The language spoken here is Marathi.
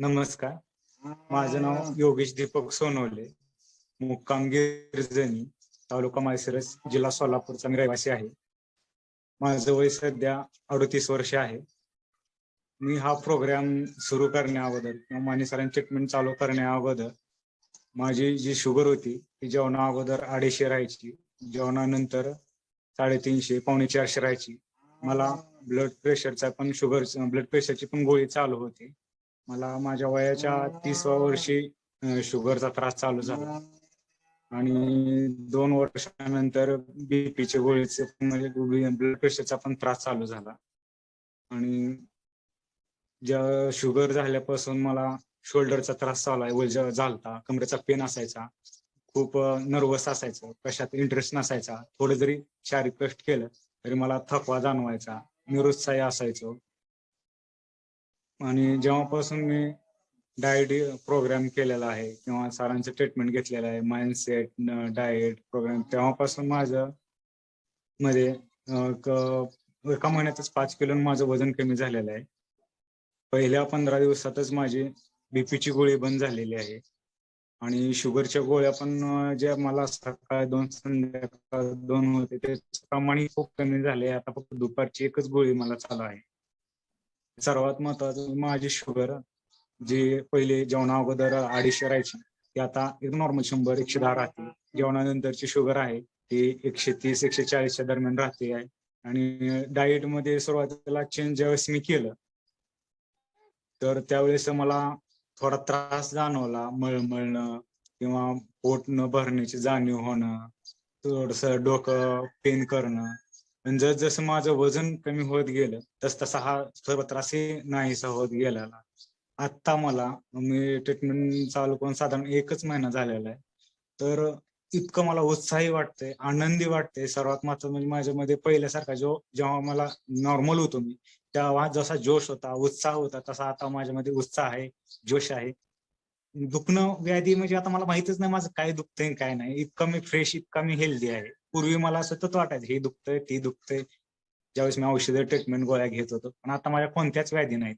नमस्कार. माझं नाव योगेश दीपक सोनवणे, मुक्काम गिरजणी, तालुका माळशिरस, जिल्हा सोलापूरचा मी रहिवासी आहे. माझं वय सध्या 38 वर्ष आहे. मी हा प्रोग्राम सुरू करण्या अगोदर किंवा माने सरांची ट्रीटमेंट चालू करण्या अगोदर माझी जी शुगर होती ती जेवणा अगोदर 250 राहायची, जेवणानंतर 350 450 राहायची. मला ब्लड प्रेशरची पण गोळी चालू होती. मला माझ्या वयाच्या 30व्या वर्षी शुगरचा त्रास चालू झाला आणि 2 वर्षानंतर बीपीचे गोळीचे म्हणजे ब्लड प्रेशरचा पण त्रास चालू झाला. आणि ज्या शुगर झाल्यापासून मला शोल्डरचा त्रास चालू आहे, झालता, कमरेचा पेन असायचा, खूप नर्वस असायचं, कशात इंटरेस्ट नसायचा. थोडं जरी शारीरिक कष्ट केलं तरी मला थकवा जाणवायचा, निरुत्साही असायचो. आणि जेव्हापासून मी डाएट प्रोग्राम केलेला आहे किंवा सरांचं ट्रीटमेंट घेतलेलं आहे, माइंडसेट डाएट प्रोग्राम, तेव्हापासून माझं मध्ये एका महिन्यातच 5 किलो माझं वजन कमी झालेलं आहे. पहिल्या 15 दिवसातच माझी बीपीची गोळी बंद झालेली आहे आणि शुगरच्या गोळ्या पण ज्या मला सकाळ 2 संध्याकाळ 2 होते त्याचं प्रमाण खूप कमी झाले. आता फक्त दुपारची एकच गोळी मला चालू आहे. सर्वात महत्वाचं, माझी शुगर जी पहिले जेवणा अगोदर 250 राहायची ती आता एक नॉर्मल 100-110 राहते. जेवणानंतरची शुगर आहे ती 130-140च्या दरम्यान राहते आहे. आणि डाएट मध्ये सुरुवातीला चेंज ज्यावेळेस मी केलं तर त्यावेळेस मला थोडा त्रास जाणवला, मळमळणं किंवा पोट न भरण्याची जाणीव होणं, थोडस डोकं पेन करणं. पण जसं माझं वजन कमी होत गेलं तसा हा सर्व त्रासही नाहीसा होत गेलेला. आत्ता मी ट्रीटमेंट चालू करून साधारण 1च महिना झालेला आहे. तर इतकं मला उत्साही वाटतंय, आनंदी वाटतंय. सर्वात महत्त्वाचं म्हणजे माझ्यामध्ये पहिल्यासारखा जेव्हा मला नॉर्मल होतो मी, तेव्हा जसा जोश होता, उत्साह होता, तसा आता माझ्यामध्ये उत्साह आहे, जोश आहे. दुखणं व्याधी म्हणजे आता मला माहितच नाही माझं काय दुखतंय काय नाही. इतकं मी फ्रेश, इतका मी हेल्दी आहे. पूर्वी मला सतत वाटायचं हे दुखतंय, ते दुखतंय. ज्यावेळेस मी औषधं, ट्रीटमेंट, गोळ्या घेत होतो. पण आता माझ्या कोणत्याच व्याधी नाहीत.